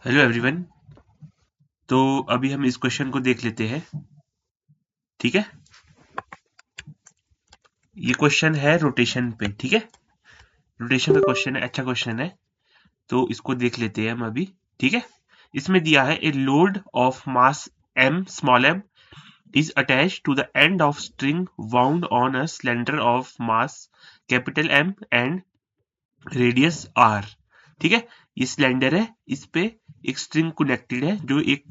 Hello everyone. तो अभी हम इस क्वेश्चन को देख लेते हैं। ठीक है, ये क्वेश्चन है रोटेशन पे। ठीक है, रोटेशन पे क्वेश्चन है, अच्छा क्वेश्चन है। तो इसको देख लेते हैं हम अभी। ठीक है, इसमें दिया है a load of mass m small m is attached to the end of string wound on a cylinder of mass capital M and radius r। ठीक है, ये सिलेंडर है, इस पे एक स्ट्रिंग कनेक्टेड है जो एक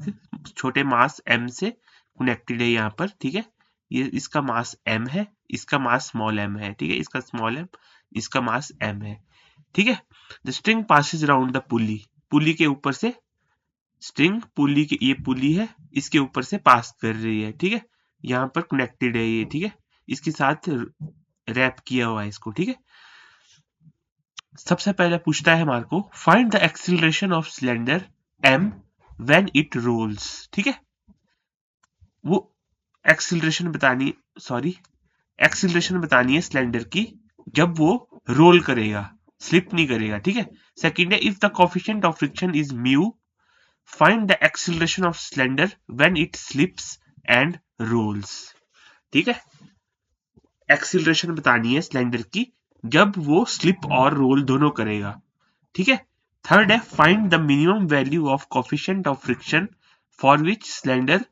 छोटे मास m से कनेक्टेड है यहाँ पर। ठीक है, ये इसका मास m है, इसका मास स्मॉल m है। ठीक है, इसका स्मॉल m, इसका मास m है। ठीक है, the string passes around the pulley, pulley के ऊपर से स्ट्रिंग, पुली की ये पुली है, इसके ऊपर से पास कर रही है। ठीक है, यहाँ पर कनेक्टेड है ये। ठीक है, इसके साथ रैप किया हुआ है इसको। ठीक है, सबसे पहले पूछता है हमारे को find the acceleration of cylinder m when it rolls. ठीक है, वो एक्सीलरेशन बतानी, सॉरी एक्सीलरेशन बतानी है सिलेंडर की जब वो रोल करेगा, स्लिप नहीं करेगा। ठीक है, सेकंड है if the coefficient of friction is mu find the acceleration of cylinder when it slips and rolls. ठीक है, एक्सीलरेशन बतानी है सिलेंडर की जब वो स्लिप और रोल दोनों करेगा। ठीक है, थर्ड है find the minimum value of coefficient of friction for which cylinder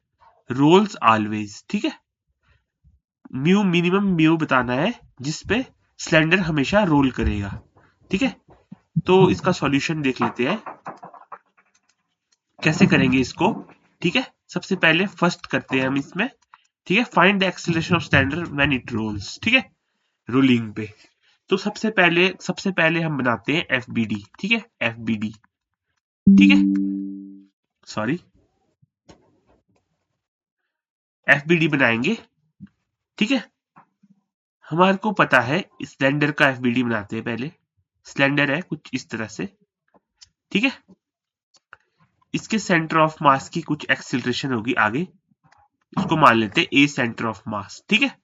rolls always. ठीक है, म्यू मिनिमम म्यू बताना है जिसपे सिलेंडर हमेशा रोल करेगा। ठीक है, तो इसका सॉल्यूशन देख लेते हैं कैसे करेंगे इसको। ठीक है, सबसे पहले फर्स्ट करते हैं हम इसमें। ठीक है, find the acceleration of cylinder when it rolls. ठीक है, रोलिंग पे। तो सबसे पहले हम बनाते हैं एफ बी डी। ठीक है, एफ बी डी। ठीक है, सॉरी, एफ बी डी बनाएंगे। ठीक है, हमारे को पता है सिलेंडर का एफ बी डी बनाते हैं पहले। सिलेंडर है कुछ इस तरह से। ठीक है, इसके सेंटर ऑफ मास की कुछ एक्सीलरेशन होगी आगे, इसको मान लेते हैं ए सेंटर ऑफ मास। ठीक है,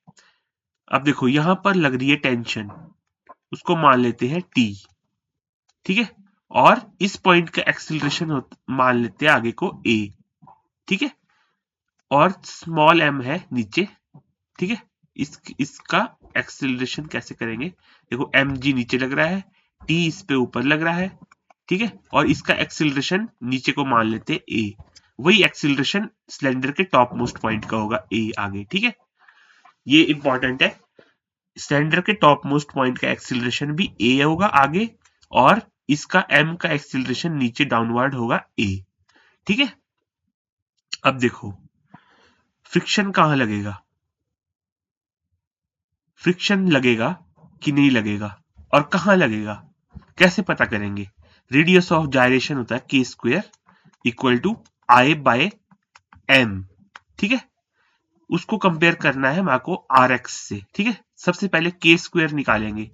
अब देखो यहां पर लग रही है टेंशन, उसको मान लेते हैं टी। ठीक है, और इस पॉइंट का एक्सीलरेशन मान लेते हैं आगे को ए। ठीक है, और स्मॉल m है नीचे। ठीक है, इसका एक्सीलरेशन कैसे करेंगे, देखो एम जी नीचे लग रहा है, टी इस पे ऊपर लग रहा है। ठीक है, और इसका एक्सीलरेशन नीचे को मान लेते हैं ए, वही एक्सीलरेशन सिलेंडर के टॉप मोस्ट पॉइंट का होगा ए आगे। ठीक है, ये इंपॉर्टेंट है, सिलेंडर के टॉप मोस्ट पॉइंट का एक्सीलरेशन भी ए होगा आगे, और इसका एम का एक्सीलरेशन नीचे डाउनवर्ड होगा ए। ठीक है, अब देखो फ्रिक्शन कहां लगेगा, फ्रिक्शन लगेगा कि नहीं लगेगा और कहां लगेगा कैसे पता करेंगे। रेडियस ऑफ जायरेशन होता है के square equal to I by M. ठीक है, उसको कंपेयर करना है हमारे को आर एक्स से। ठीक है, सबसे पहले के स्क्वायर निकालेंगे।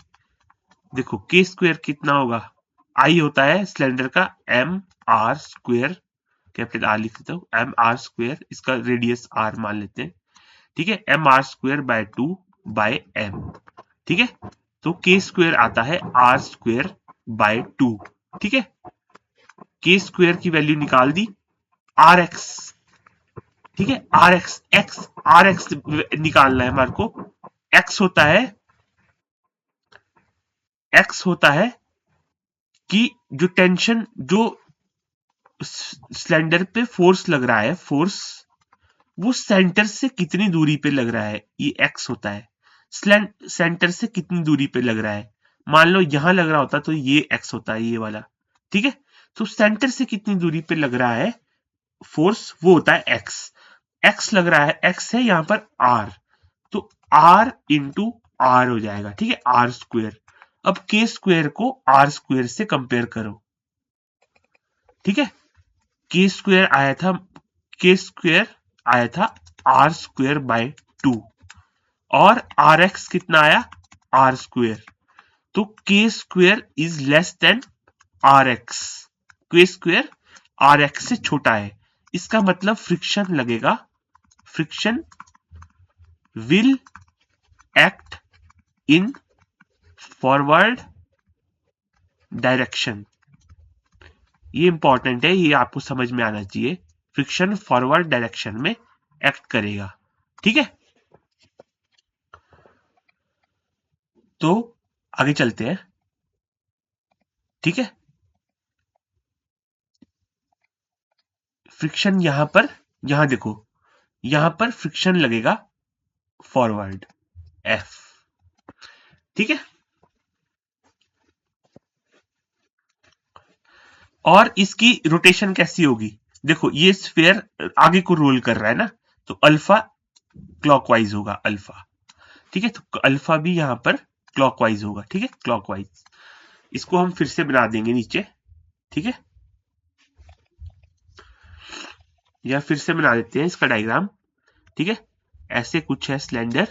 देखो के स्क्वायर कितना होगा, आई होता है सिलेंडर का M r square, capital r लिख देता हूं, एम आर स्क्वायर, इसका रेडियस आर मान लेते हैं। ठीक है, m r square by 2 by M. ठीक है, तो के स्क्वायर आता है आर स्क्वायर बाय 2। ठीक है, के स्क्वायर की वैल्यू निकाल दी, आर एक्स। ठीक है, r x x r x निकालना है हमारे को। एक्स होता है, एक्स होता है कि जो टेंशन, जो सिलेंडर पे फोर्स लग रहा है, फोर्स वो सेंटर से कितनी दूरी पे लग रहा है, ये एक्स होता है। सेंटर से कितनी दूरी पे लग रहा है, मान लो यहां लग रहा होता तो ये एक्स होता है, ये वाला। ठीक है, तो सेंटर से कितनी दूरी पे लग रहा है फोर्स, वो होता है एक्स। एक्स लग रहा है, एक्स है यहां पर आर, तो आर इंटू आर हो जाएगा। ठीक है, आर स्क्वेयर। अब के स्क्वेयर को आर स्क्वेयर से कंपेयर करो। ठीक है, के स्क्वेयर आया था, के स्क्वेयर आया था आर स्क्वेयर बाय 2, और आर एक्स कितना आया, आर स्क्वेयर। तो K square is less than R x, K square R x से छोटा है, इसका मतलब फ्रिक्शन लगेगा, friction will act in forward direction. ये इंपॉर्टेंट है, ये आपको समझ में आना चाहिए। फ्रिक्शन फॉरवर्ड डायरेक्शन में एक्ट करेगा, ठीक है। तो आगे चलते हैं, ठीक है। फ्रिक्शन यहां देखो, यहां पर फ्रिक्शन लगेगा फॉरवर्ड एफ, ठीक है। और इसकी रोटेशन कैसी होगी, देखो ये स्फीयर आगे को रोल कर रहा है ना, तो अल्फा क्लॉकवाइज होगा अल्फा, ठीक है। तो अल्फा भी यहां पर क्लॉकवाइज होगा, ठीक है, क्लॉकवाइज। इसको हम फिर से बना देंगे नीचे, ठीक है, या फिर से बना देते हैं इसका डायग्राम, ठीक है। ऐसे कुछ है सिलेंडर,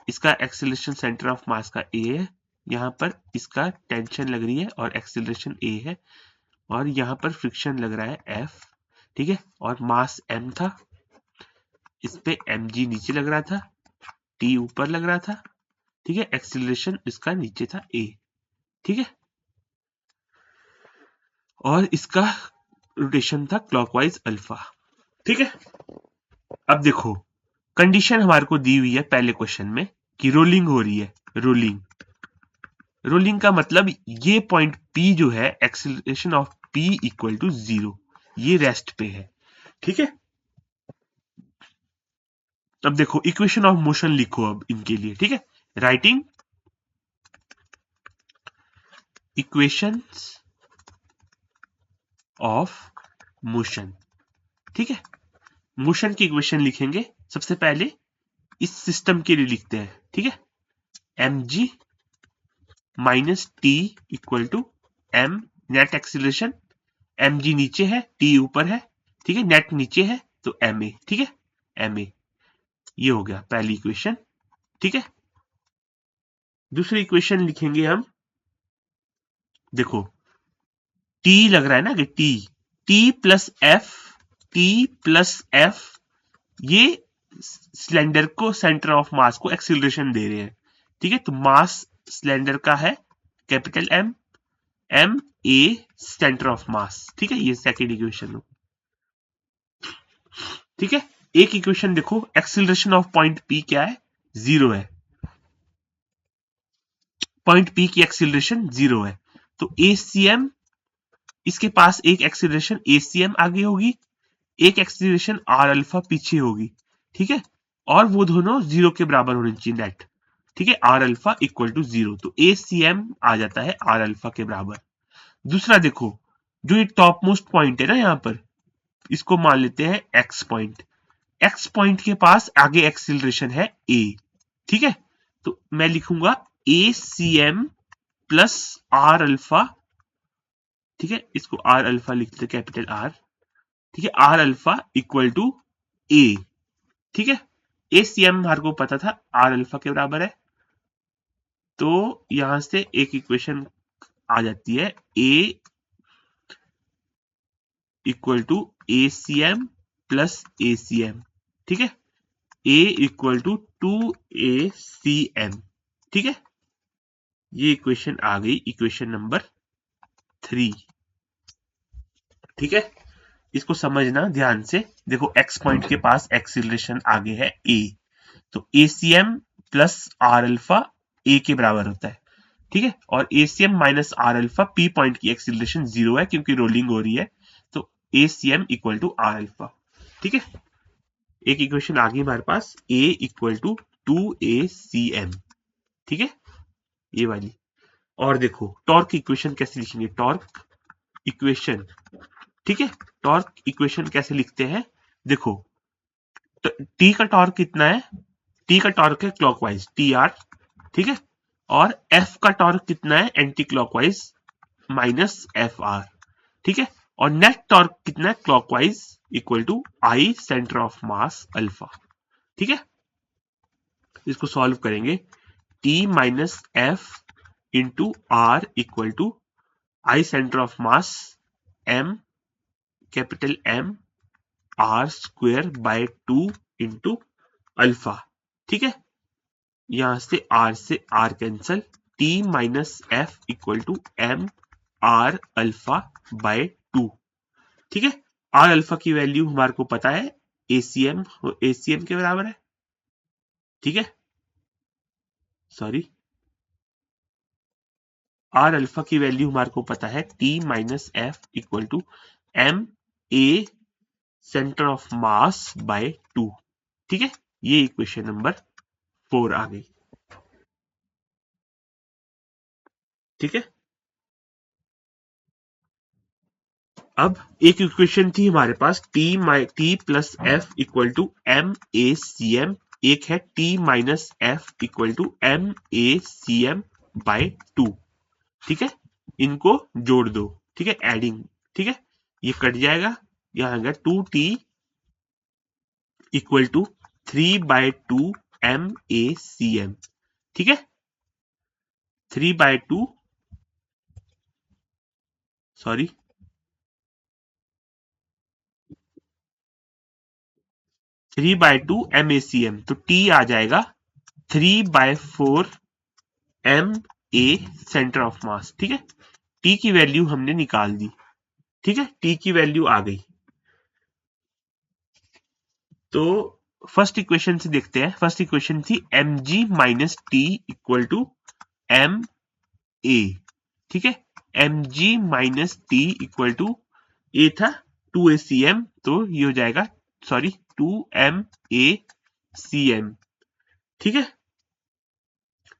इसका एक्सीलरेशन सेंटर ऑफ मास का ए है, यहां पर इसका टेंशन लग रही है और एक्सीलरेशन ए है, और यहां पर फ्रिक्शन लग रहा है एफ, ठीक है, और मास एम था, इस पे एम जी नीचे लग रहा था, टी ऊपर लग रहा था, ठीक है, एक्सीलरेशन इसका नीचे था ए, ठीक है, और इसका रोटेशन था क्लॉकवाइज अल्फा, ठीक है। अब देखो कंडीशन हमारे को दी हुई है पहले क्वेश्चन में कि रोलिंग हो रही है, रोलिंग, रोलिंग का मतलब ये पॉइंट P जो है acceleration of P equal to 0, ये रेस्ट पे है, ठीक है। अब देखो इक्वेशन ऑफ मोशन लिखो अब इनके लिए, ठीक है, राइटिंग इक्वेशंस ऑफ मोशन, ठीक है। मोशन की इक्वेशन लिखेंगे, सबसे पहले इस सिस्टम के लिए लिखते हैं, ठीक है, mg minus T equal to m net acceleration, mg नीचे है t ऊपर है, ठीक है, नेट नीचे है तो ma, ठीक है, ma, ये हो गया पहली इक्वेशन, ठीक है। दूसरी इक्वेशन लिखेंगे हम, देखो t लग रहा है ना कि t plus F, t plus F, ये सिलेंडर को सेंटर ऑफ मास को एक्सीलरेशन दे रहे हैं, ठीक है। तो मास सिलेंडर का है capital M, M A centre of mass, ठीक है, ये सेकेंड इक्वेशन हो, ठीक है। एक इक्वेशन देखो एक्सीलरेशन ऑफ पॉइंट पी क्या है, 0 है, पॉइंट पी की एक्सीलरेशन 0 है, तो एसीएम, इसके पास एक एक्सीलरेशन एसीएम आगे होगी, एक एक्सीलरेशन आर अल्फा पीछे होगी, ठीक है, और वो दोनों 0 के बराबर होने चाहिए नेट, ठीक है, आर अल्फा इक्वल टू 0, तो एसीएम आ जाता है आर अल्फा के बराबर। दूसरा देखो, जो ये टॉप मोस्ट पॉइंट है ना यहां पर, इसको मान लेते हैं एक्स पॉइंट, एक्स पॉइंट के पास आगे एक्सीलरेशन है ए, ठीक है, तो मैं लिखूंगा A C M plus R alpha, ठीक है, इसको आर अल्फा लिखते कैपिटल आर, ठीक है, R alpha equal to A, ठीक है। ए सी एम हमारे को पता था आर अल्फा के बराबर है, तो यहां से एक इक्वेशन आ जाती है A equal to A C M plus A C M, ठीक है, ए इक्वल टू 2acm, ठीक है, ये इक्वेशन आ गई इक्वेशन नंबर 3, ठीक है। इसको समझना ध्यान से, देखो एक्स पॉइंट के पास एक्सीलरेशन आगे है ए, तो ACM plus R alpha A के बराबर होता है, ठीक है, और ACM minus R alpha P point की एक्सीलरेशन 0 है क्योंकि रोलिंग हो रही है, तो ACM equal to R alpha, ठीक है। एक इक्वेशन आ गई हमारे पास ए इक्वल टू 2acm, ठीक है, ये वाली। और देखो टॉर्क इक्वेशन कैसे लिखेंगे, टॉर्क इक्वेशन, ठीक है, टॉर्क इक्वेशन कैसे लिखते हैं, देखो टी का टॉर्क कितना है, टी का टॉर्क है क्लॉकवाइज टी आर, ठीक है, और एफ का टॉर्क कितना है anticlockwise minus F R, ठीक है, और नेट टॉर्क कितना है clockwise equal to I centre of mass alpha, ठीक है। इसको सॉल्व करेंगे, T minus F into R equal to I centre of mass M capital M R square by 2 into alpha, ठीक है, यहां से R cancel, T minus F equal to M R alpha by 2, ठीक है। R alpha की value हमारे को पता है एसीएम के बराबर है, ठीक है। सॉरी, आर अल्फा की वैल्यू हमारे को पता है T minus F equal to M A centre of mass by 2, ठीक है। ये इक्वेशन नंबर 4 आ गई, ठीक है। अब एक इक्वेशन थी हमारे पास T plus F equal to M A C M, एक है T minus F equal to M A C M by 2, ठीक है। इनको जोड़ दो, ठीक है, एडिंग, ठीक है। ये कट जाएगा, यहां आएगा 2t equal to 3/2 M A C M, ठीक है। 3/2, sorry 3/2 M A C M, तो टी आ जाएगा 3/4 M A centre of mass, ठीक है। टी की वैल्यू हमने निकाल दी, ठीक है, टी की वैल्यू आ गई। तो फर्स्ट इक्वेशन से देखते हैं। फर्स्ट इक्वेशन थी M G minus T equal to M A, ठीक है। M G minus T equal to A था 2 ए सी एम, तो ये हो जाएगा, sorry 2 M A C M, ठीक है,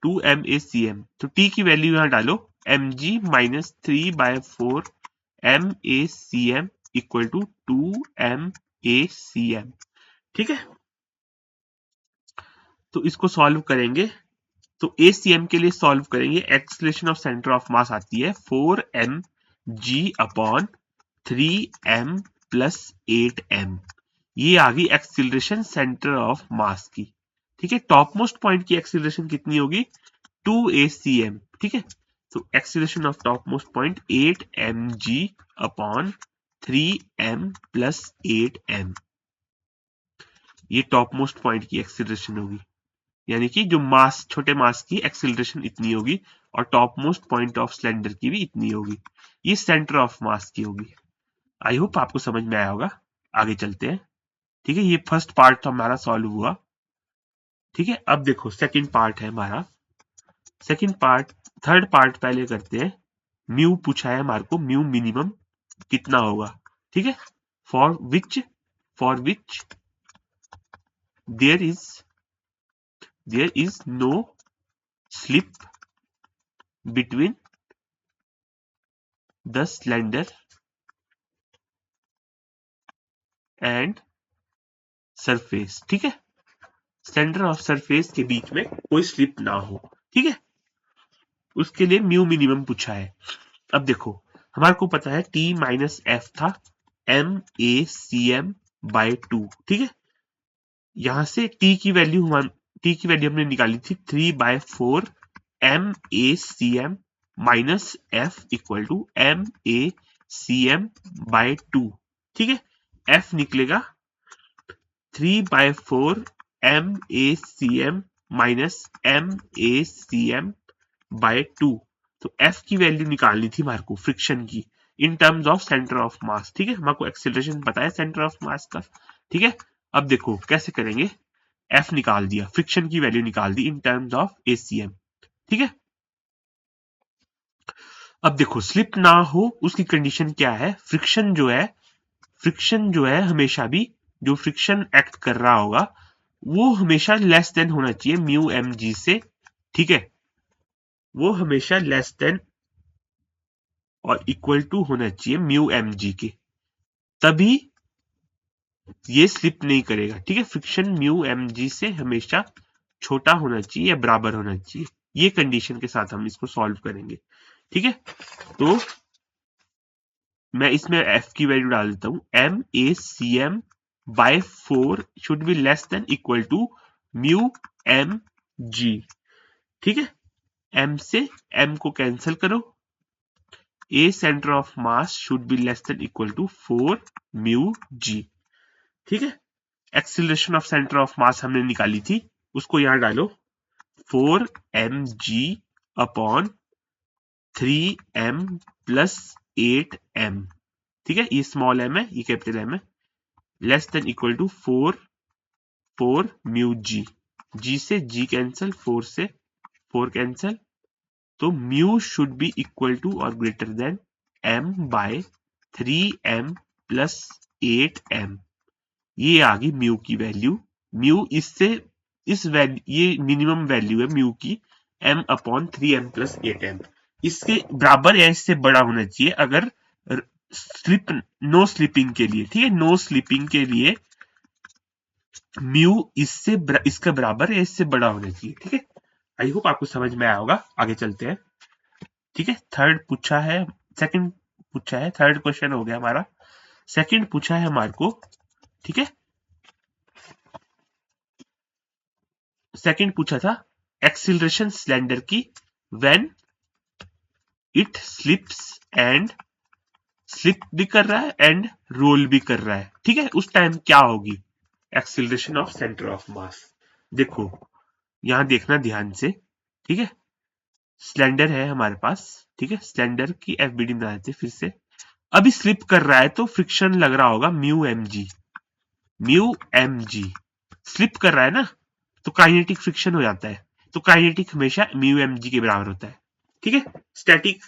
2 एम ए सी एम। तो टी की वैल्यू यहां डालो, M G minus 3/4 M A C M equal to 2 M A C M, ठीक है। तो इसको सॉल्व करेंगे, तो एसीएम के लिए सॉल्व करेंगे, एक्सीलरेशन ऑफ सेंटर ऑफ मास आती है 4 mg upon 3m plus 8m। ये आ गई एक्सीलरेशन सेंटर ऑफ मास की, ठीक है। टॉप मोस्ट पॉइंट की एक्सीलरेशन कितनी होगी 2acm, ठीक है। तो acceleration of top most point 8mg upon 3m plus 8m, ये टॉप मोस्ट पॉइंट की एक्सीलरेशन होगी। यानी कि जो मास, छोटे मास की एक्सीलरेशन इतनी होगी और top most point of cylinder की भी इतनी होगी। ये सेंटर ऑफ मास की होगी। आई होप आपको समझ में आया होगा। आगे चलते हैं, ठीक है। ये फर्स्ट पार्ट तो हमारा सॉल्व हुआ, ठीक है। अब देखो सेकंड पार्ट है हमारा। सेकंड पार्ट, थर्ड पार्ट पहले करते हैं। म्यू पूछा है हमारे को, म्यू मिनिमम कितना होगा, ठीक है। For which there is no slip between the cylinder and surface, ठीक है। सेंटर ऑफ सरफेस के बीच में कोई स्लिप ना हो, ठीक है। उसके लिए म्यू मिनिमम पूछा है। अब देखो हमारे को पता है टी माइनस एफ था M A C M by 2, ठीक है। यहां से टी की वैल्यू हमने निकाली थी 3/4 M A C M minus F equal to M A C M by 2, ठीक है। एफ निकलेगा 3/4 M A C M minus M A C M by 2। तो एफ की वैल्यू निकालनी थी हमारे को फ्रिक्शन की in terms of centre of mass, ठीक है। हमारे को एक्सीलरेशन पता है सेंटर ऑफ मास का, ठीक है। अब देखो कैसे करेंगे, एफ निकाल दिया, फ्रिक्शन की वैल्यू निकाल दी इन टर्म्स ऑफ एसीएम, ठीक है। अब देखो स्लिप ना हो उसकी कंडीशन क्या है, फ्रिक्शन जो है हमेशा भी, जो फ्रिक्शन एक्ट कर रहा होगा वो हमेशा लेस देन होना चाहिए म्यू एम जी से, ठीक है। वो हमेशा लेस देन और इक्वल टू होना चाहिए म्यू एम जी के, तभी ये स्लिप नहीं करेगा, ठीक है। फ्रिक्शन म्यू एम जी से हमेशा छोटा होना चाहिए या बराबर होना चाहिए। ये कंडीशन के साथ हम इसको सॉल्व करेंगे, ठीक है। तो मैं इसमें एफ की वैल्यू डाल देता हूं, M A C M by 4 should be less than equal to mu M G, ठीक है। एम से एम को कैंसिल करो, A centre of mass should be less than equal to 4 mu G, ठीक है। Acceleration of centre of mass हमने निकाली थी, उसको यहां डालो 4 M G upon 3 M plus 8 M, ठीक है, ये स्मॉल एम है, ये कैपिटल एम है, less than equal to 4 mu G, G से जी कैंसल, 4 से 4 कैंसल, तो mu should be equal to और greater than m by 3m plus 8m। ये आ गई म्यू की वैल्यू। म्यू इससे इस वैल्यू, ये मिनिमम वैल्यू है म्यू की, m upon 3m plus 8m, इसके बराबर या इससे बड़ा होना चाहिए अगर स्लिप, नो स्लिपिंग के लिए। ठीक है, नो स्लिपिंग के लिए म्यू इसका बराबर या इससे बड़ा होना चाहिए। ठीक है, आई होप आपको समझ में आया होगा। आगे चलते हैं। ठीक है, थर्ड पूछा है, सेकंड पूछा है, थर्ड क्वेश्चन हो गया हमारा। सेकंड पूछा है हमारे को। ठीक है, सेकंड पूछा था एक्सीलरेशन सिलेंडर की when it slips and, slip भी कर रहा है एंड रोल भी कर रहा है। ठीक है, उस टाइम क्या होगी एक्सीलरेशन ऑफ सेंटर ऑफ मास। देखो यहां देखना ध्यान से। ठीक है, सिलेंडर है हमारे पास। ठीक है, सिलेंडर की एफबीडी बना देते फिर से। अभी स्लिप कर रहा है तो फ्रिक्शन लग रहा होगा mu M G, mu M G. Slip कर रहा है ना, तो काइनेटिक फ्रिक्शन हो जाता है, तो काइनेटिक हमेशा म्यू एम जी के बराबर होता है। ठीक है, स्टैटिक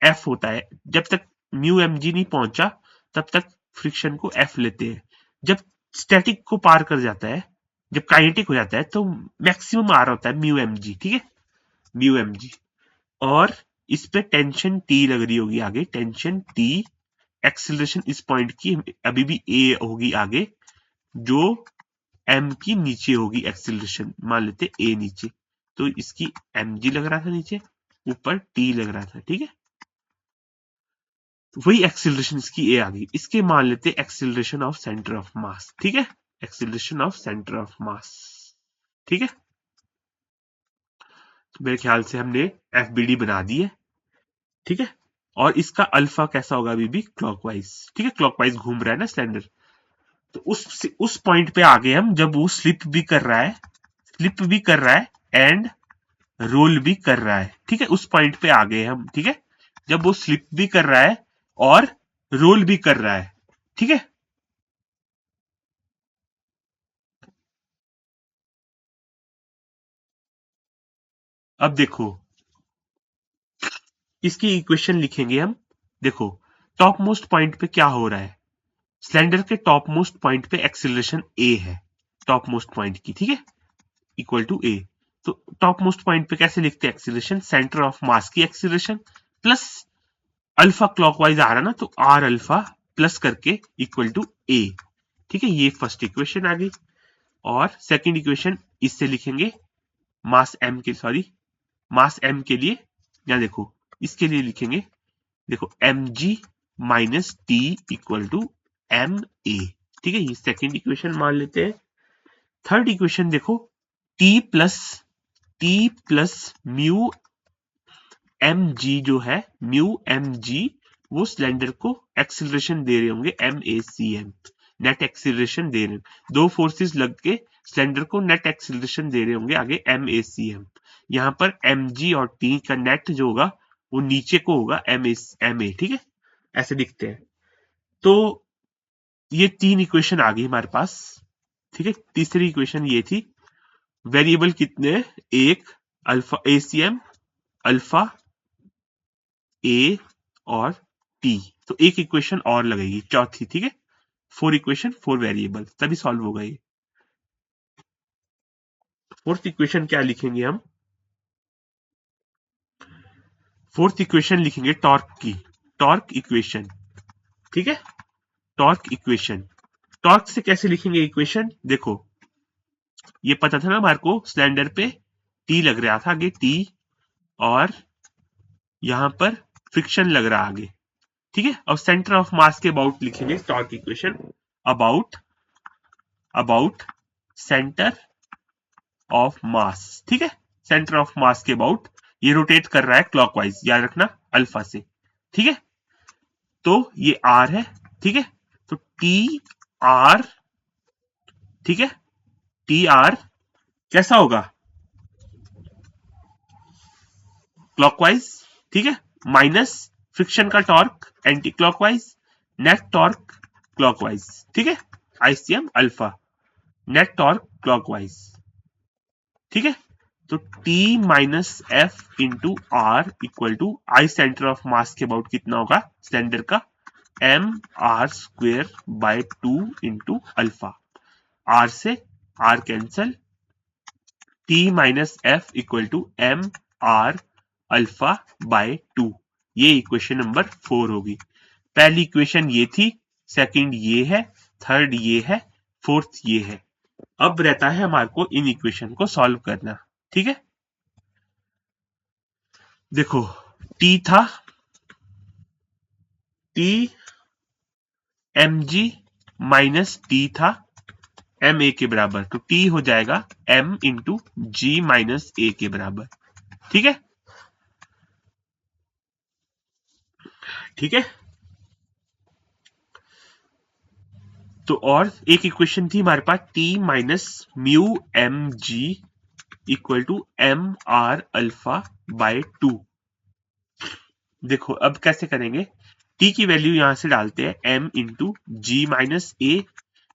एफ होता है। जब तक म्यू एम जी नहीं पहुंचा तब तक फ्रिक्शन को एफ लेते हैं। जब स्टैटिक को पार कर जाता है, जब काइनेटिक हो जाता है, तो मैक्सिमम आ रहा होता है म्यू एम जी। ठीक है, म्यू एम जी। और इस पे टेंशन टी लग रही होगी आगे, टेंशन टी। एक्सीलरेशन इस पॉइंट की अभी भी ए होगी आगे, जो एम की नीचे होगी एक्सीलरेशन, मान लेते ए नीचे, तो इसकी एम जी लग रहा था नीचे, ऊपर टी लग रहा था। ठीक है, तो वही एक्सीलरेशन इसकी ए आ गई, इसके मान लेते acceleration of centre of mass. ठीक है, acceleration of centre of mass. ठीक है, तो मेरे ख्याल से हमने एफबीडी बना दी है। ठीक है, और इसका अल्फा कैसा होगा, अभी भी क्लॉकवाइज। ठीक है, क्लॉकवाइज घूम रहा है ना सिलेंडर, तो उस पॉइंट पे आ गए हम जब वो स्लिप भी कर रहा है, स्लिप भी कर रहा है एंड रोल भी कर रहा है। ठीक है, उस पॉइंट पे आ गए हम। ठीक है, जब वो स्लिप भी कर रहा है और रोल भी कर रहा है। ठीक है, अब देखो इसकी इक्वेशन लिखेंगे हम। देखो टॉप मोस्ट पॉइंट पे क्या हो रहा है, सिलेंडर के टॉप मोस्ट पॉइंट पे एक्सीलरेशन ए है, टॉप मोस्ट पॉइंट की। ठीक है, इक्वल टू ए। तो टॉप मोस्ट पॉइंट पे कैसे लिखते हैं एक्सीलरेशन, सेंटर ऑफ मास की एक्सीलरेशन प्लस अल्फा क्लॉकवाइज आ रहा ना, तो आर अल्फा प्लस करके इक्वल टू ए। ठीक है, ये फर्स्ट इक्वेशन आ गई। और सेकंड इक्वेशन इससे लिखेंगे मास एम के, सॉरी मास एम के लिए, या देखो इसके लिए लिखेंगे, देखो M G minus T equal to M A. ठीक है, ये सेकेंड इक्वेशन मान लेते हैं। थर्ड इक्वेशन देखो, T plus mu M G जो है, म्यू एम जी, वो सिलेंडर को एक्सीलरेशन दे रहे होंगे M A C M, net acceleration दे रहे हैं। दो फोर्सेस लग के सिलेंडर को नेट एक्सीलरेशन दे रहे होंगे आगे एम ए सी एम। यहाँ पर एम जी और टी का नेट जो होगा वो नीचे को होगा एम ए। ठीक है, ऐसे दिखते हैं। तो ये तीन इक्वेशन आ गई हमारे पास। ठीक है, तीसरी इक्वेशन ये थी, वेरिएबल कितने, एक अल्फा ए सी एम, अल्फा ए और टी, तो एक इक्वेशन और लगेगी चौथी। ठीक है, फोर इक्वेशन फोर वेरिएबल, तभी सॉल्व होगा ये। फोर्थ इक्वेशन क्या लिखेंगे हम, फोर्थ इक्वेशन लिखेंगे टॉर्क की, टॉर्क इक्वेशन। ठीक है, टॉर्क इक्वेशन। टॉर्क से कैसे लिखेंगे इक्वेशन, देखो ये पता था ना हमारे को, सिलेंडर पे टी लग रहा था आगे, टी, और यहां पर फ्रिक्शन लग रहा आगे। ठीक है, और सेंटर ऑफ मास के अबाउट लिखेंगे torque equation, about about centre of mass. ठीक है, सेंटर ऑफ मास के अबाउट, ये रोटेट कर रहा है क्लॉकवाइज, याद रखना अल्फा से। ठीक है, तो ये आर है। ठीक है, तो टी आर, ठीक है, टी आर कैसा होगा, क्लॉकवाइज। ठीक है, माइनस फ्रिक्शन का torque anti clockwise, net torque clockwise, ठीक है, ICM alpha, net torque clockwise, ठीक है। तो T minus F into R equal to I centre of mass के अबाउट कितना होगा सिलेंडर का, M R square by 2 into alpha, R से R cancel, T minus F equal to M R alpha by 2, ये equation number 4 होगी। पहली equation ये थी, सेकंड ये है, थर्ड ये है, फोर्थ ये है। अब रहता है हमारे को इन इक्वेशन को सॉल्व करना, ठीक है। देखो T था, T mg माइनस T था एम ए के बराबर, तो T हो जाएगा m इंटू जी माइनस ए के बराबर, ठीक है, ठीक है। तो और एक इक्वेशन थी हमारे पास T minus mu M G equal to M R alpha by 2। देखो अब कैसे करेंगे, T की वैल्यू यहां से डालते हैं m into G minus A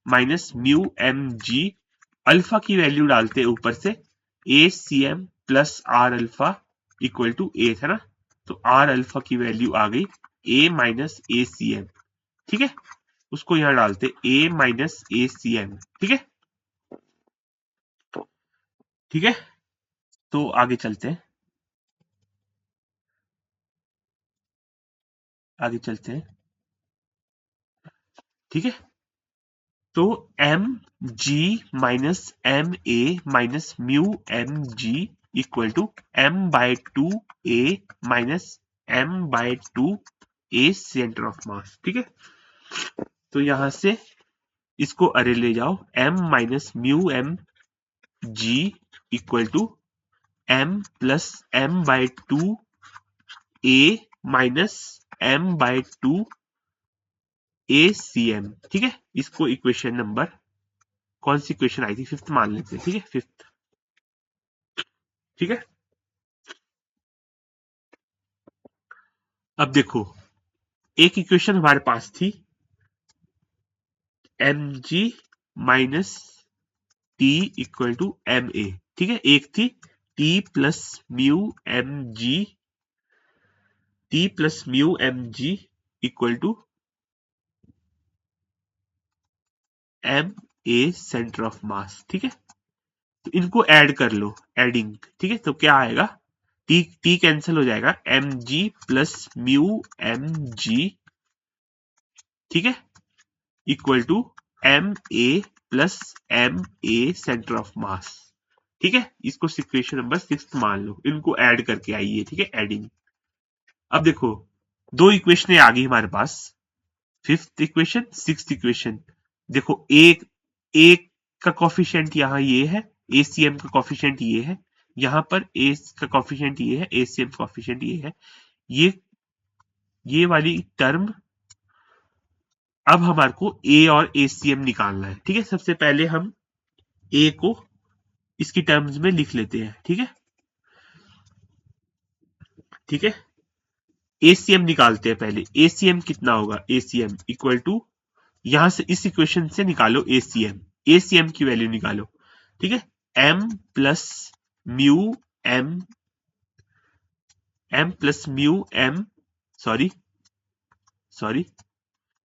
minus mu M G, alpha की वैल्यू डालते हैं ऊपर से A C M plus R alpha equal to A था ना, तो आर अल्फा की वैल्यू आ गई A minus A C M, ठीक है, उसको यहां डालते ए माइनस ए सी एम, ठीक है, ठीक है। तो आगे चलते हैं, आगे चलते हैं, ठीक है। तो M G minus M A minus mu M G equal to M by 2 A minus M by 2 A centre of mass, ठीक है। तो यहां से इसको अरे ले जाओ, M minus mu M G equal to M plus M by 2 A minus M by 2 A C M, ठीक है। इसको इक्वेशन नंबर, कौन सी इक्वेशन आई थी, फिफ्थ मान लेते हैं, ठीक है, फिफ्थ, ठीक है। अब देखो एक इक्वेशन हमारे पास थी M G minus T equal to M A, ठीक है, एक थी T plus mu M G, T plus mu M G equal to M A centre of mass, ठीक है। तो इनको ऐड कर लो, एडिंग, ठीक है, तो क्या आएगा, टी टी कैंसिल हो जाएगा, M G plus mu M G, ठीक है, equal to M A plus M A centre of mass, ठीक है। इसको इक्वेशन नंबर 6 मान लो, इनको ऐड करके आइए, ठीक है, एडिंग। अब देखो दो इक्वेशन आ गई हमारे पास, फिफ्थ इक्वेशन, सिक्स्थ इक्वेशन। देखो एक का कॉफिशिएंट यहाँ ये है, एसीएम का कॉफिशिएंट ये है, यहाँ पर ए का कॉफिशिएंट ये है, एसीएम कॉफिशिएंट ये है, ये वाली टर्म, अब हमारे को ए और एसीएम निकालना है, ठीक है। सबसे पहले हम ए को इसकी टर्म्स में लिख लेते हैं, ठीक है, ठीक है। एसीएम निकालते हैं पहले, एसीएम कितना होगा, एसीएम इक्वल टू, यहां से इस इक्वेशन से निकालो एसीएम, एसीएम की वैल्यू निकालो, ठीक है, M plus mu M, M plus mu M, sorry sorry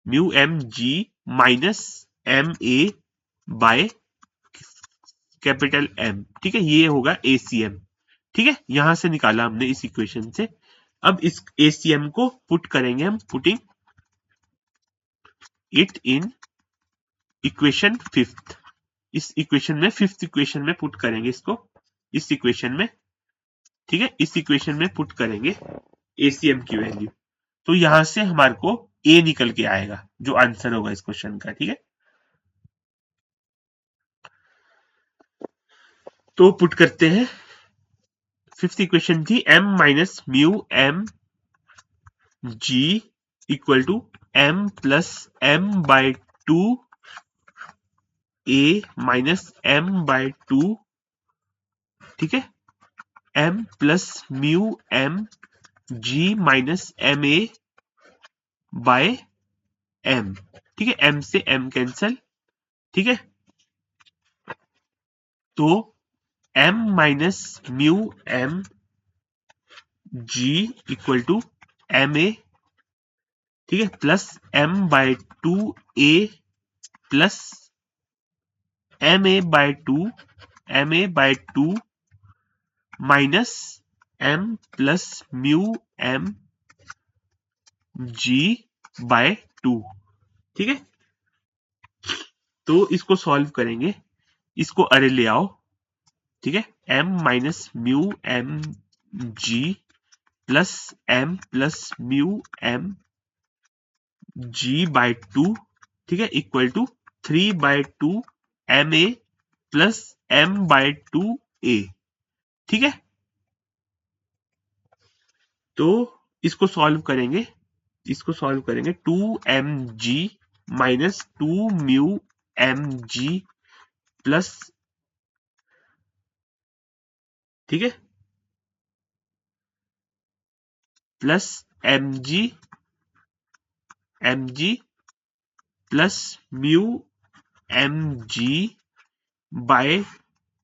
mu M G minus M A by capital M, ठीक है, ये होगा एसीएम, ठीक है, यहां से निकाला हमने इस इक्वेशन से। अब इस एसीएम को पुट करेंगे हम, putting it in equation fifth, इस इक्वेशन में, फिफ्थ इक्वेशन में पुट करेंगे इसको, इस इक्वेशन में, ठीक है, इस इक्वेशन में पुट करेंगे एसीएम की वैल्यू, तो यहां से हमारे को ए निकल के आएगा जो आंसर होगा इस क्वेश्चन का, ठीक है। तो पुट करते हैं, फिफ्थ इक्वेशन थी M minus mu M G equal to M plus M by 2 A minus M by 2, ठीक है, M plus mu M G minus M A by M, ठीक है, एम से एम कैंसल, ठीक है, तो M minus mu M G equal to M A, ठीक है, plus M by two A plus M A by two minus M plus mu M G by two, ठीक है। तो इसको सॉल्व करेंगे, इसको अरे ले आओ, ठीक है, M minus mu M G plus M plus mu M G by two, ठीक है, equal to 3/2 M A plus M by two A, ठीक है। तो इसको सॉल्व करेंगे, इसको सॉल्व करेंगे, 2mg माइनस 2μmg प्लस, ठीक है, plus mg plus mu mg by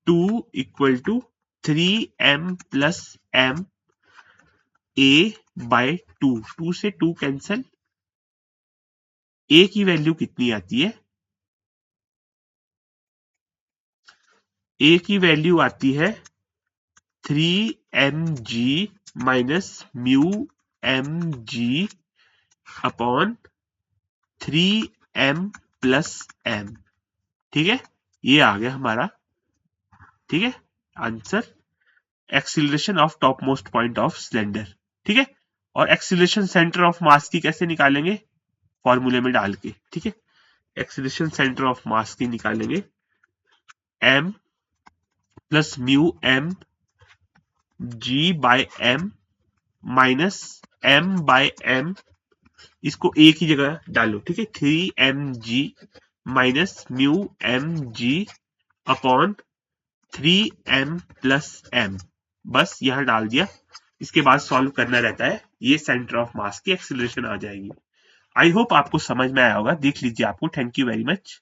two equal to 3m plus m a by two, 2 से 2 कैंसल, a की वैल्यू कितनी आती है, a की वैल्यू आती है 3mg माइनस म्यू mg upon 3m plus m, ठीक है, ये आ गया हमारा, ठीक है, answer, acceleration of top most point of cylinder, ठीक है। और एक्सीलरेशन सेंटर ऑफ मास की कैसे निकालेंगे, फॉर्मूले में डाल के, ठीक है, एक्सीलरेशन सेंटर ऑफ मास की निकालेंगे, m plus mu m g by m minus m by m, इसको a की जगह डालो, ठीक है, 3mg माइनस म्यू mg upon 3m plus m, बस यहां डाल दिया, इसके बाद सॉल्व करना रहता है, ये सेंटर ऑफ मास की एक्सीलरेशन आ जाएगी। आई होप आपको समझ में आया होगा, देख लीजिए आपको। Thank you very much.